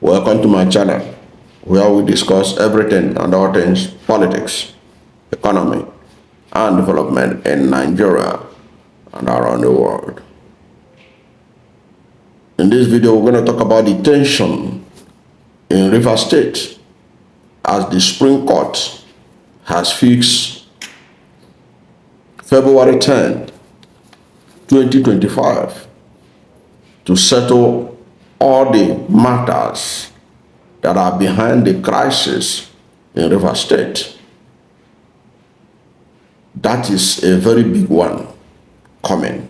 Welcome to my channel, where we discuss everything and all things politics, economy, and development in Nigeria and around the world. In this video, we're going to talk about the tension in Rivers State as the Supreme Court has fixed February 10, 2025 to settle all the matters that are behind the crisis in Rivers State. That is a very big one coming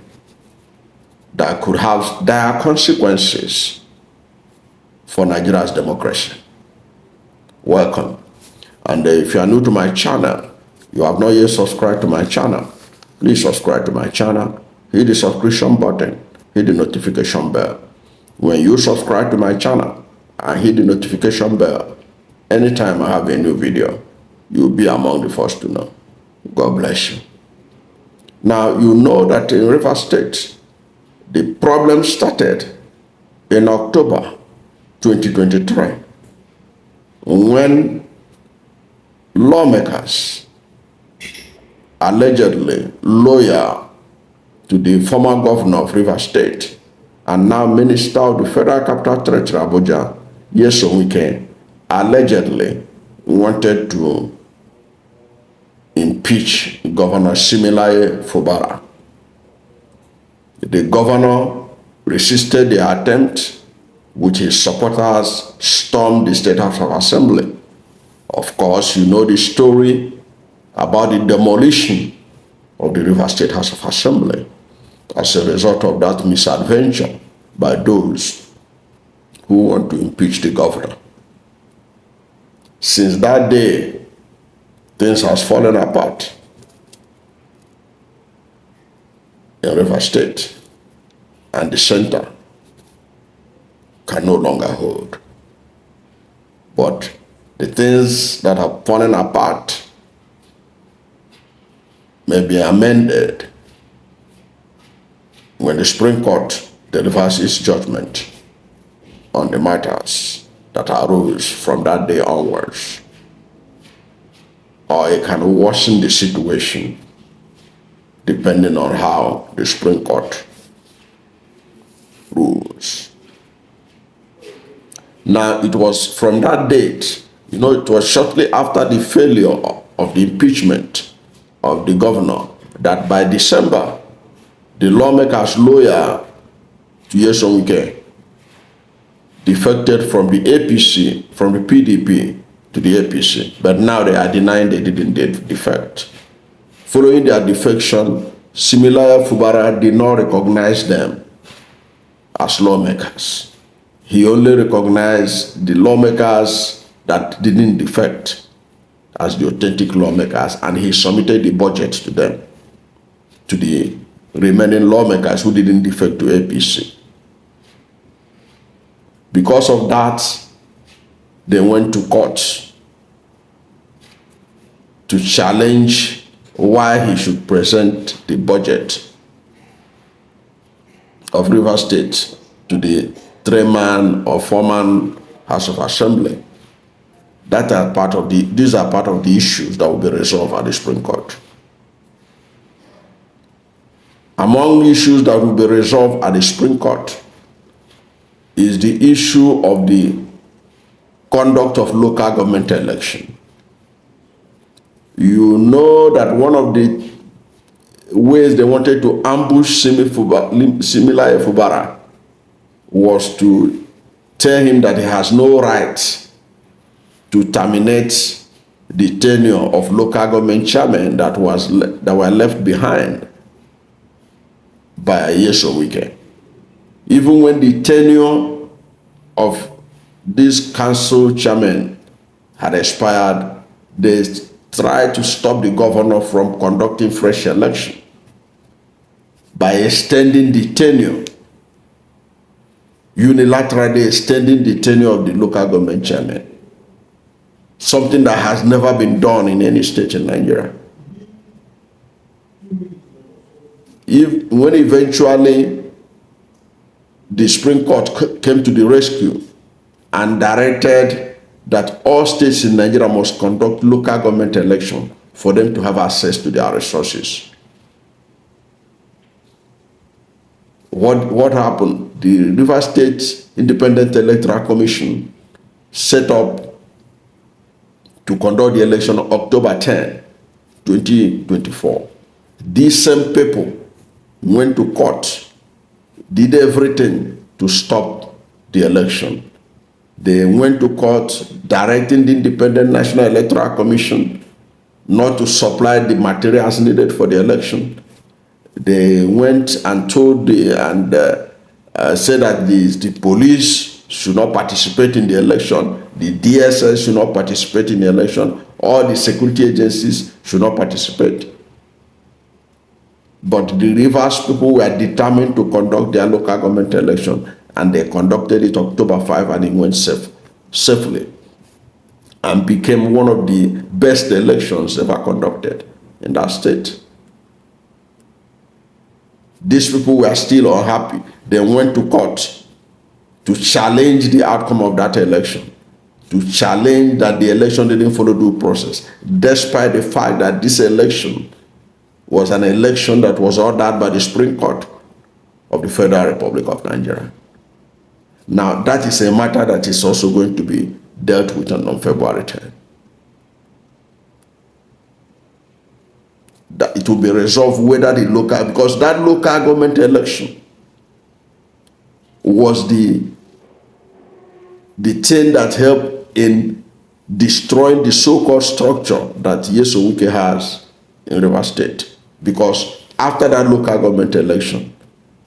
that could have dire consequences for Nigeria's democracy. Welcome. And if you are new to my channel, you have not yet subscribed to my channel, please subscribe to my channel, hit the subscription button, hit the notification bell. When you subscribe to my channel and hit the notification bell, anytime I have a new video, you'll be among the first to know. God bless you. Now, you know that in Rivers State, the problem started in October 2023 when lawmakers, allegedly loyal to the former governor of Rivers State and now Minister of the Federal Capital Territory, Abuja, Nyesom Wike, allegedly wanted to impeach Governor Similaye Fubara. The governor resisted the attempt, which his supporters stormed the State House of Assembly. Of course, you know the story about the demolition of the Rivers State House of Assembly as a result of that misadventure by those who want to impeach the governor. Since that day, things has fallen apart in Rivers State, and the center can no longer hold. But the things that have fallen apart may be amended when the Supreme Court delivers its judgment on the matters that arose from that day onwards. Or it can worsen the situation depending on how the Supreme Court rules. Now, it was from that date, it was shortly after the failure of the impeachment of the governor that by December, the lawmakers loyal to Nyesom Wike defected from the APC, from the PDP to the APC. But now they are denying they didn't defect. Following their defection, Similaye Fubara did not recognize them as lawmakers. He only recognized the lawmakers that didn't defect as the authentic lawmakers, and he submitted the budget to them, to the remaining lawmakers who didn't defect to APC. Because of that, they went to court to challenge why he should present the budget of Rivers State to the three-man or four-man House of Assembly. These are part of the issues that will be resolved at the Supreme Court. Among issues that will be resolved at the Supreme Court is the issue of the conduct of local government election. You know that one of the ways they wanted to ambush Similaye Fubara was to tell him that he has no right to terminate the tenure of local government chairmen that were left behind by Nyesom Wike. Even when the tenure of this council chairman had expired, they tried to stop the governor from conducting fresh election by extending the tenure, unilaterally extending the tenure of the local government chairman. Something that has never been done in any state in Nigeria. When eventually the Supreme Court came to the rescue and directed that all states in Nigeria must conduct local government election for them to have access to their resources. What happened? The River State Independent Electoral Commission set up to conduct the election on October 10, 2024. These same people went to court, did everything to stop the election. They went to court directing the Independent National Electoral Commission not to supply the materials needed for the election. They went and told said that the police should not participate in the election, the DSS should not participate in the election, all the security agencies should not participate. But the Rivers people were determined to conduct their local government election, and they conducted it October 5, and it went safely and became one of the best elections ever conducted in that state. These people were still unhappy. They went to court to challenge the outcome of that election, to challenge that the election didn't follow due process, despite the fact that this election was an election that was ordered by the Supreme Court of the Federal Republic of Nigeria. Now, that is a matter that is also going to be dealt with on February 10. That it will be resolved whether the local, because that local government election was the thing that helped in destroying the so-called structure that Nyesom Wike has in River State. Because after that local government election,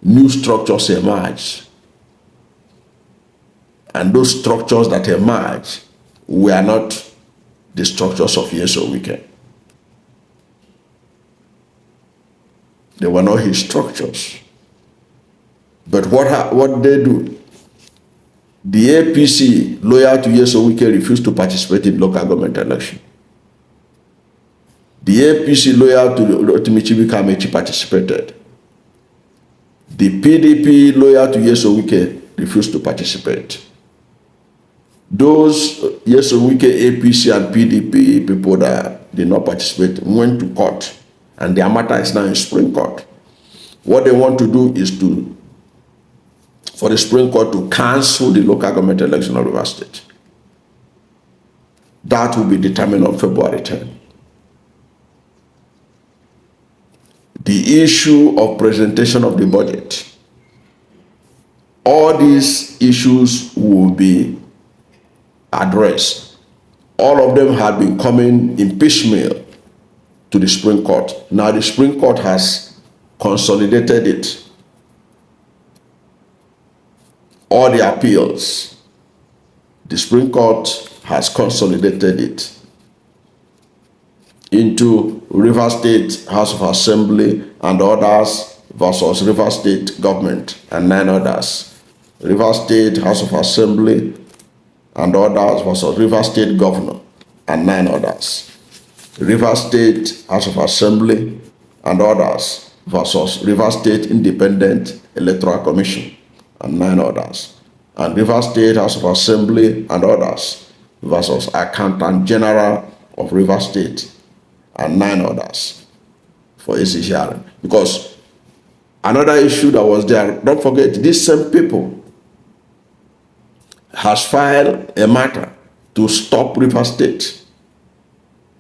new structures emerged. And those structures that emerged were not the structures of Nyesom Wike. They were not his structures. But what they do? The APC, loyal to Nyesom Wike, refused to participate in local government election. The APC, loyal to Rotimi Amechi, participated. The PDP, loyal to Nyesom Wike, refused to participate. Those Nyesom Wike, APC, and PDP people that did not participate went to court, and their matter is now in Supreme Court. What they want to do is for the Supreme Court to cancel the local government election of River State. That will be determined on February 10. The issue of presentation of the budget. All these issues will be addressed. All of them have been coming in piecemeal to the Supreme Court. Now the Supreme Court has consolidated it. All the appeals, the Supreme Court has consolidated it into River State House of Assembly and others versus River State government and 9 others. River State House of Assembly and others versus River State governor and 9 others. River State House of Assembly and others versus River State Independent Electoral Commission and 9 others. And River State House of Assembly and others versus Accountant General of River State and 9 others for AC hearing. Because another issue that was there, don't forget, these same people has filed a matter to stop River State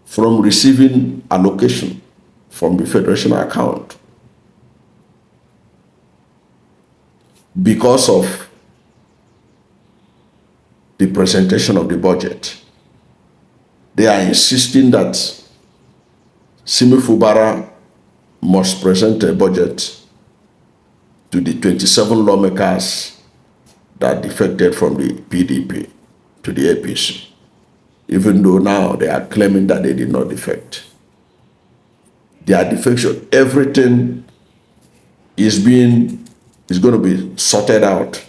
from receiving allocation from the Federation account because of the presentation of the budget. They are insisting that Simi Fubara must present a budget to the 27 lawmakers that defected from the PDP to the APC, even though now they are claiming that they did not defect. Their defection, everything is going to be sorted out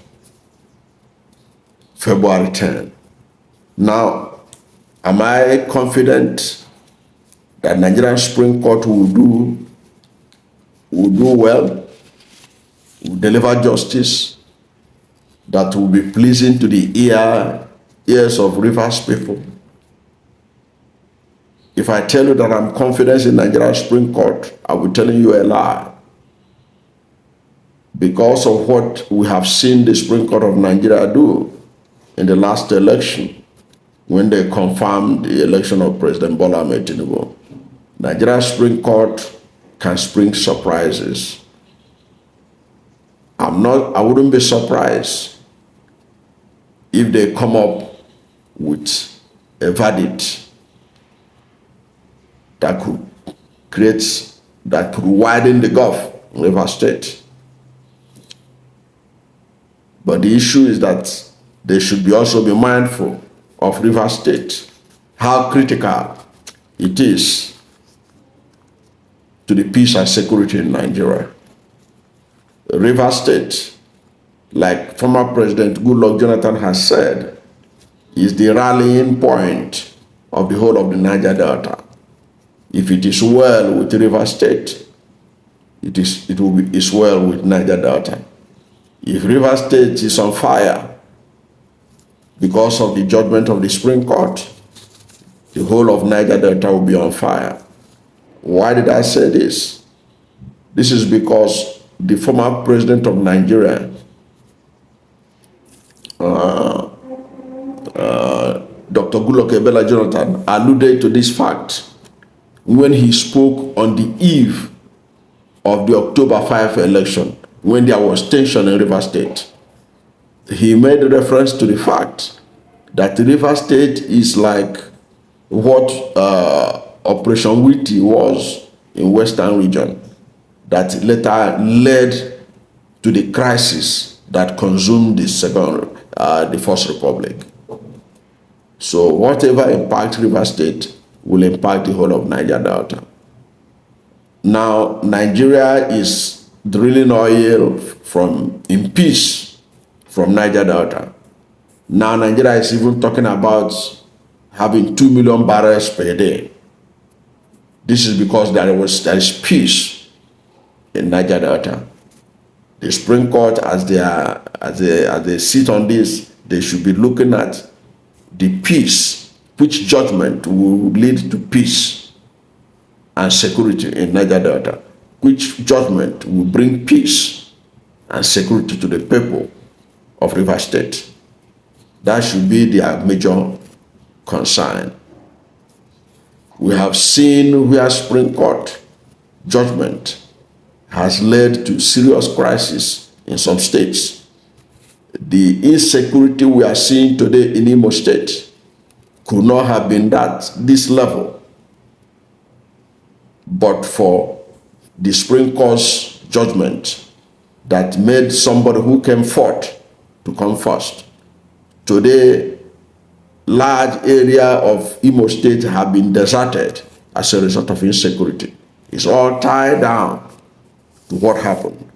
February 10. Now, am I confident that Nigerian Supreme Court will do well, will deliver justice? that will be pleasing to the ears of Rivers people. If I tell you that I'm confident in Nigeria Supreme Court, I will tell you a lie. Because of what we have seen the Supreme Court of Nigeria do in the last election, when they confirmed the election of President Bola Ahmed Tinubu, Nigeria Supreme Court can spring surprises. I wouldn't be surprised if they come up with a verdict that could widen the gulf in Rivers State. But the issue is that they should also be mindful of Rivers State, how critical it is to the peace and security in Nigeria. Rivers State, like former President Goodluck Jonathan has said, is the rallying point of the whole of the Niger Delta. If it is well with Rivers State, it's well with Niger Delta. If Rivers State is on fire because of the judgment of the Supreme Court, the whole of Niger Delta will be on fire. Why did I say this? This is because the former president of Nigeria, Dr. Goodluck Jonathan, alluded to this fact when he spoke on the eve of the October 5 election, when there was tension in Rivers State. He made reference to the fact that Rivers State is like what Operation Wheaty was in Western region, that later led to the crisis that consumed the First Republic. So whatever impacts Rivers State will impact the whole of Niger Delta. Now, Nigeria is drilling oil in peace from Niger Delta. Now, Nigeria is even talking about having 2 million barrels per day. This is because there is peace in Niger Delta. The Supreme Court, as they sit on this, they should be looking at the peace, which judgment will lead to peace and security in Niger Delta, which judgment will bring peace and security to the people of Rivers State. That should be their major concern. We have seen where Supreme Court judgment has led to serious crisis in some states. The insecurity we are seeing today in Imo State could not have been this level but for the Supreme Court's judgment that made somebody who came forth to come first. Today, large area of Imo State have been deserted as a result of insecurity. It's all tied down to what happened.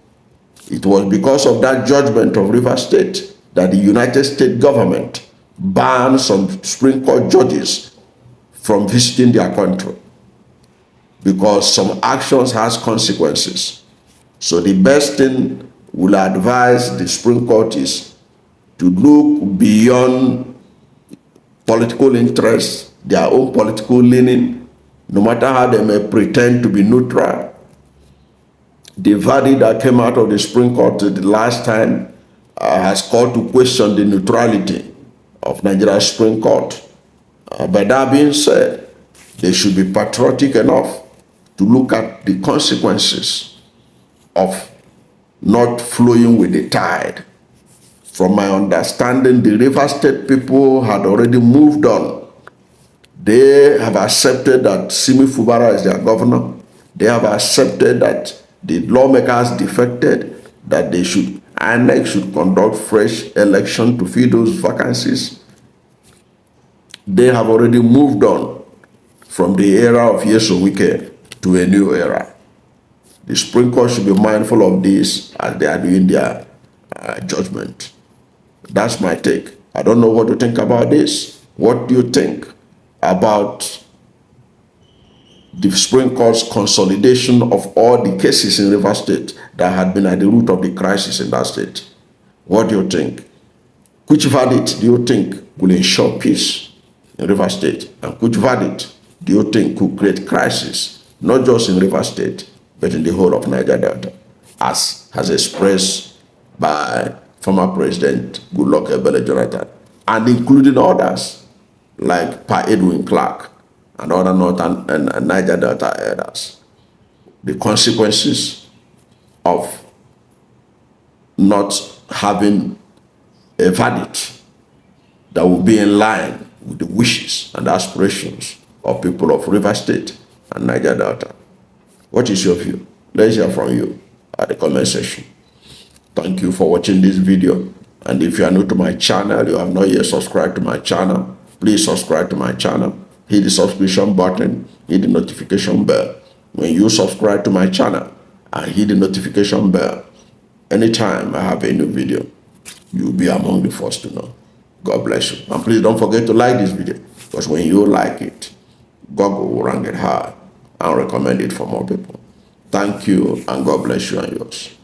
It was because of that judgment of Rivers State that the United States government banned some Supreme Court judges from visiting their country, because some actions has consequences. So the best thing we'll advise the Supreme Court is to look beyond political interests, their own political leaning, no matter how they may pretend to be neutral. The verdict that came out of the Supreme Court the last time has called to question the neutrality of Nigeria Supreme Court. But that being said, they should be patriotic enough to look at the consequences of not flowing with the tide. From my understanding, the Rivers State people had already moved on. They have accepted that Simi Fubara is their governor. They have accepted that the lawmakers defected, that INEC should conduct fresh election to fill those vacancies. They have already moved on from the era of Nyesom Wike to a new era. The Supreme Court should be mindful of this as they are doing their judgment. That's my take. I don't know what to think about this. What do you think about the Supreme Court's consolidation of all the cases in Rivers State that had been at the root of the crisis in that state? What do you think? Which verdict do you think will ensure peace in River State? And which verdict do you think could create crisis, not just in River State, but in the whole of Niger Delta, as has expressed by former President Goodluck Ebele Jonathan, and including others like Pa Edwin Clark and other Northern and Niger Delta elders? The consequences of not having a verdict that will be in line with the wishes and aspirations of people of River State and Niger Delta. What is your view? Let's hear from you at the comment section. Thank you for watching this video. And if you are new to my channel, you have not yet subscribed to my channel, please subscribe to my channel. Hit the subscription button, hit the notification bell. When you subscribe to my channel and hit the notification bell, anytime I have a new video, you'll be among the first to know. God bless you. And please don't forget to like this video, because when you like it, Google will rank it high and recommend it for more people. Thank you, and God bless you and yours.